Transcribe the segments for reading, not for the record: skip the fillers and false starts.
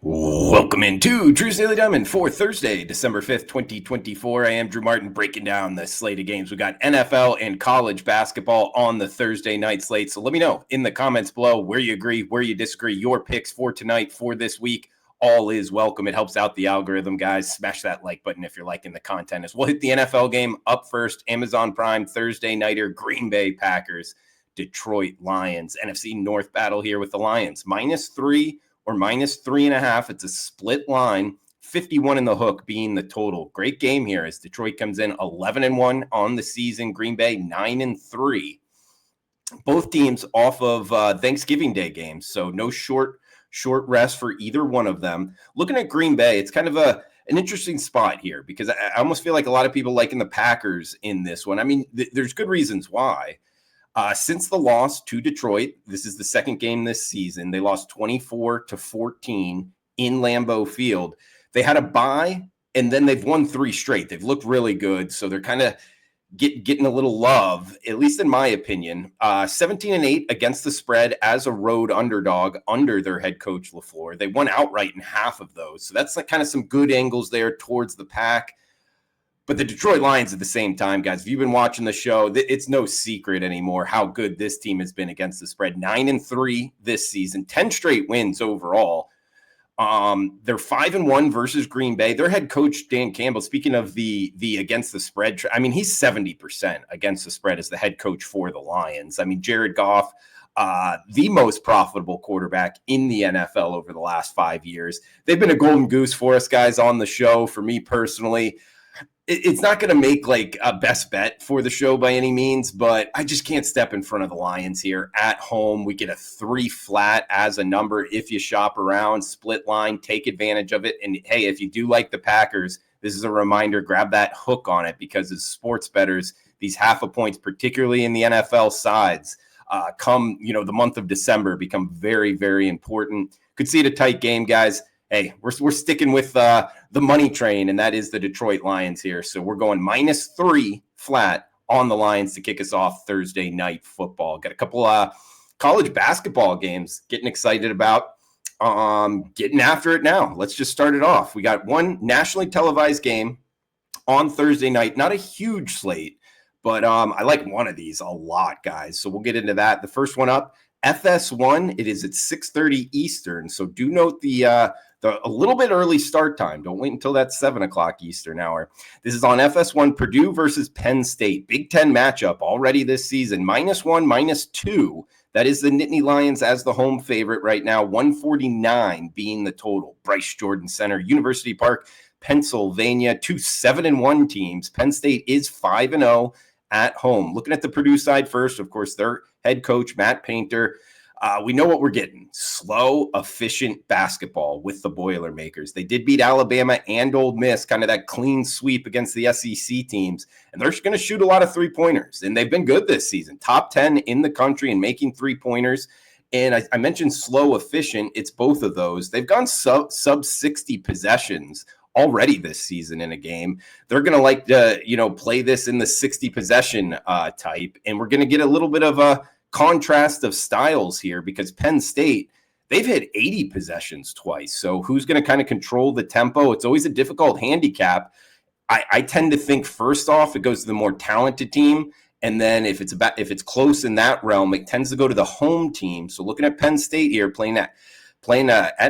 Welcome into Drew's Daily Diamond for Thursday, December 5th, 2024. I am Drew Martin breaking down the slate of games. We got NFL and college basketball on the Thursday night slate. So let me know in the comments below where you agree, where you disagree, your picks for tonight, for this week. All is welcome. It helps out the algorithm, guys. Smash that like button if you're liking the content. As we'll hit the NFL game up first. Amazon Prime Thursday nighter, Green Bay Packers, Detroit Lions. NFC North battle here with the Lions. -3 or -3.5. It's a split line. 51 in the hook being the total. Great game here as Detroit comes in 11-1 on the season. Green Bay 9-3. Both teams off of Thanksgiving Day games, so no short rest for either one of them. Looking at Green Bay, it's kind of an interesting spot here because I almost feel like a lot of people liking the Packers in this one. I mean, there's good reasons why. Since the loss to Detroit, this is the second game this season. They lost 24-14 in Lambeau Field. They had a bye, and then they've won 3 straight. They've looked really good, so they're kind of getting a little love, at least in my opinion. 17-8 against the spread as a road underdog under their head coach LaFleur. They won outright in half of those, so that's like kind of some good angles there towards the Pack. But the Detroit Lions at the same time, guys, if you've been watching the show, it's no secret anymore how good this team has been against the spread. 9-3 this season, 10 straight wins overall. They're 5-1 versus Green Bay. Their head coach, Dan Campbell, speaking of the against the spread, I mean, he's 70% against the spread as the head coach for the Lions. I mean, Jared Goff, the most profitable quarterback in the NFL over the last 5 years. They've been a golden goose for us guys on the show. For me personally, it's not going to make like a best bet for the show by any means, but I just can't step in front of the Lions here at home. We get a 3 flat as a number. If you shop around, split line, take advantage of it. And hey, if you do like the Packers, this is a reminder, grab that hook on it because as sports bettors, these half a points, particularly in the NFL sides, come, the month of December become very, very important. Could see it a tight game, guys. Hey, we're sticking with the money train, and that is the Detroit Lions here. So we're going -3 flat on the Lions to kick us off Thursday night football. Got a couple college basketball games getting excited about. Getting after it now. Let's just start it off. We got one nationally televised game on Thursday night. Not a huge slate, but I like one of these a lot, guys. So we'll get into that. The first one up, FS1. It is at 6:30 Eastern. So do note the a little bit early start time. Don't wait until that 7 o'clock Eastern hour. This is on FS1, Purdue versus Penn State. Big Ten matchup already this season. -1, -2. That is the Nittany Lions as the home favorite right now. 149 being the total. Bryce Jordan Center, University Park, Pennsylvania. 2 7-1 teams. Penn State is 5-0 at home. Looking at the Purdue side first, of course, their head coach, Matt Painter. We know what we're getting. Slow, efficient basketball with the Boilermakers. They did beat Alabama and Ole Miss, kind of that clean sweep against the SEC teams. And they're going to shoot a lot of three-pointers. And they've been good this season. Top 10 in the country in making three-pointers. And I mentioned slow, efficient. It's both of those. They've gone sub 60 possessions already this season in a game. They're going to like to, play this in the 60 possession type. And we're going to get a little bit of a contrast of styles here because Penn State, they've hit 80 possessions twice. So who's going to kind of control the tempo? It's always a difficult handicap. I tend to think first off, it goes to the more talented team. And then if it's close in that realm, it tends to go to the home team. So looking at Penn State here, playing at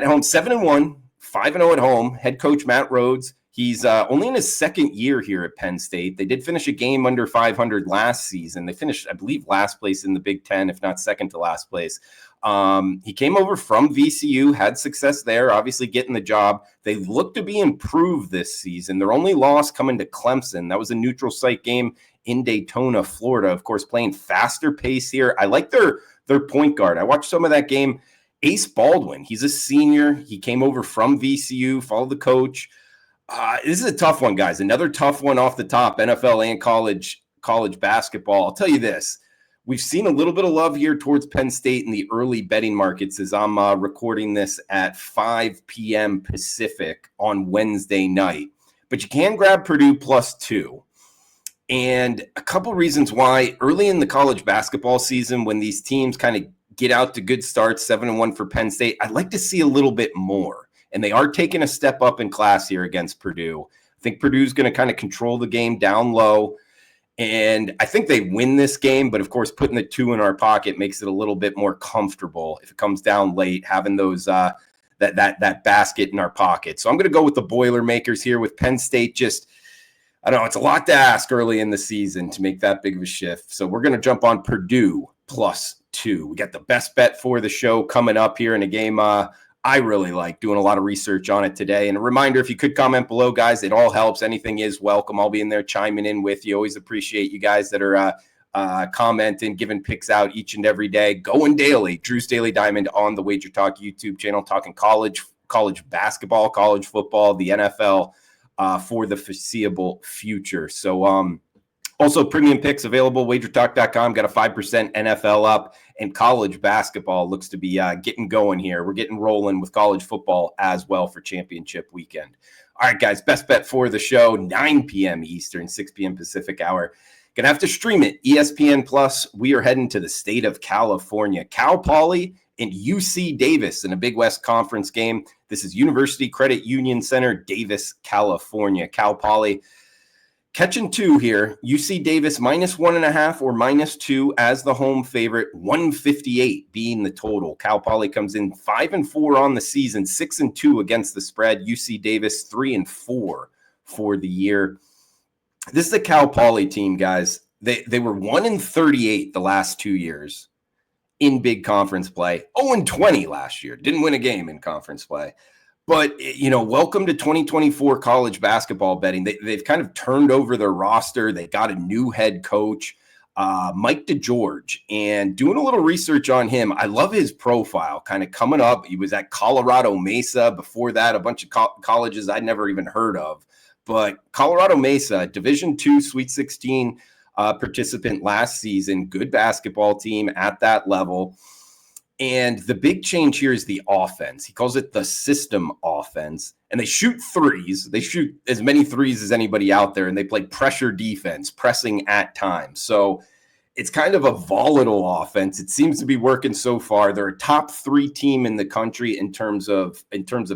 home, 7-1, 5-0 at home. Head coach Matt Rhodes. He's only in his second year here at Penn State. They did finish a game under 500 last season. They finished, I believe, last place in the Big Ten, if not second to last place. He came over from VCU, had success there, obviously getting the job. They look to be improved this season. Their only loss coming to Clemson. That was a neutral site game in Daytona, Florida. Of course, playing faster pace here. I like their point guard. I watched some of that game. Ace Baldwin, he's a senior. He came over from VCU, followed the coach. This is a tough one, guys. Another tough one off the top, NFL and college basketball. I'll tell you this. We've seen a little bit of love here towards Penn State in the early betting markets as I'm recording this at 5 p.m. Pacific on Wednesday night. But you can grab Purdue +2. And a couple reasons why early in the college basketball season, when these teams kind of get out to good starts, 7-1 for Penn State, I'd like to see a little bit more. and they are taking a step up in class here against Purdue. I think Purdue's going to kind of control the game down low, and I think they win this game, but of course, putting the 2 in our pocket makes it a little bit more comfortable if it comes down late, having those that basket in our pocket. So I'm going to go with the Boilermakers here with Penn State. Just, I don't know, it's a lot to ask early in the season to make that big of a shift. So we're going to jump on Purdue +2. We got the best bet for the show coming up here in a game I really like, doing a lot of research on it today. And a reminder, if you could comment below, guys, it all helps. Anything is welcome. I'll be in there chiming in with you. Always appreciate you guys that are commenting, giving picks out each and every day. Going daily, Drew's Daily Diamond on the WagerTalk YouTube channel, talking college basketball, college football, the NFL for the foreseeable future. So also premium picks available, wagertalk.com. Got a 5% NFL up, and college basketball looks to be getting going here. We're getting rolling with college football as well for championship weekend. All right, guys, best bet for the show, 9 p.m. Eastern, 6 p.m. Pacific hour. Gonna have to stream it, ESPN Plus. We are heading to the state of California. Cal Poly and UC Davis in a Big West Conference game. This is University Credit Union Center, Davis, California. Cal Poly catching 2 here. UC Davis -1.5 or -2 as the home favorite. 158 being the total. Cal Poly comes in 5-4 on the season, 6-2 against the spread. UC Davis 3-4 for the year. This is the Cal Poly team, guys. They were 1-38 the last 2 years in big conference play. 0-20 last year. Didn't win a game in conference play. But, you know, welcome to 2024 college basketball betting. They've kind of turned over their roster. They got a new head coach, Mike DeGeorge, and doing a little research on him. I love his profile kind of coming up. He was at Colorado Mesa. Before that, a bunch of colleges I'd never even heard of. But Colorado Mesa, Division II Sweet 16 participant last season, good basketball team at that level. And the big change here is the offense. He calls it the system offense. And they shoot threes. They shoot as many threes as anybody out there. And they play pressure defense, pressing at times. So it's kind of a volatile offense. It seems to be working so far. They're a top 3 team in the country in terms of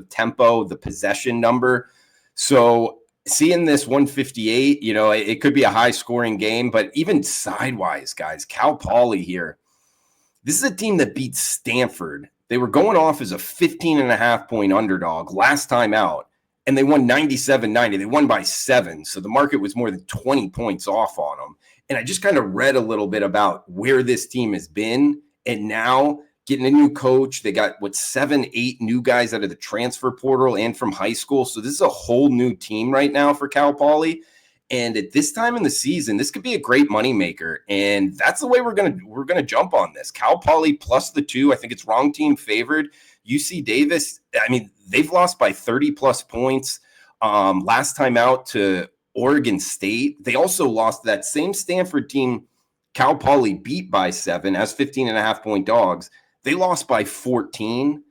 tempo, the possession number. So seeing this 158, you know, it could be a high scoring game. But even sidewise, guys, Cal Poly here. This is a team that beat Stanford. They were going off as a 15.5-point underdog last time out, and they won 97-90. They won by 7, so the market was more than 20 points off on them. And I just kind of read a little bit about where this team has been, and now getting a new coach. They got, 7-8 new guys out of the transfer portal and from high school. So this is a whole new team right now for Cal Poly. And at this time in the season, this could be a great moneymaker. And that's the way we're gonna jump on this. Cal Poly +2. I think it's wrong team favored. UC Davis, I mean, they've lost by 30+ points last time out to Oregon State. They also lost that same Stanford team Cal Poly beat by 7 as 15.5-point dogs. They lost by 14.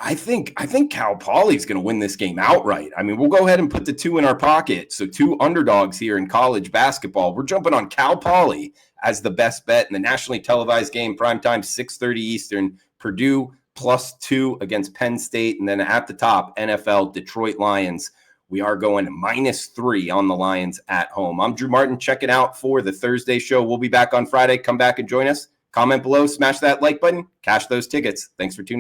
I think Cal Poly is going to win this game outright. I mean, we'll go ahead and put the 2 in our pocket. So 2 underdogs here in college basketball. We're jumping on Cal Poly as the best bet in the nationally televised game, primetime, 6:30 Eastern. Purdue +2 against Penn State. And then at the top, NFL, Detroit Lions. We are going -3 on the Lions at home. I'm Drew Martin. Check it out for the Thursday show. We'll be back on Friday. Come back and join us. Comment below, smash that like button, cash those tickets. Thanks for tuning in.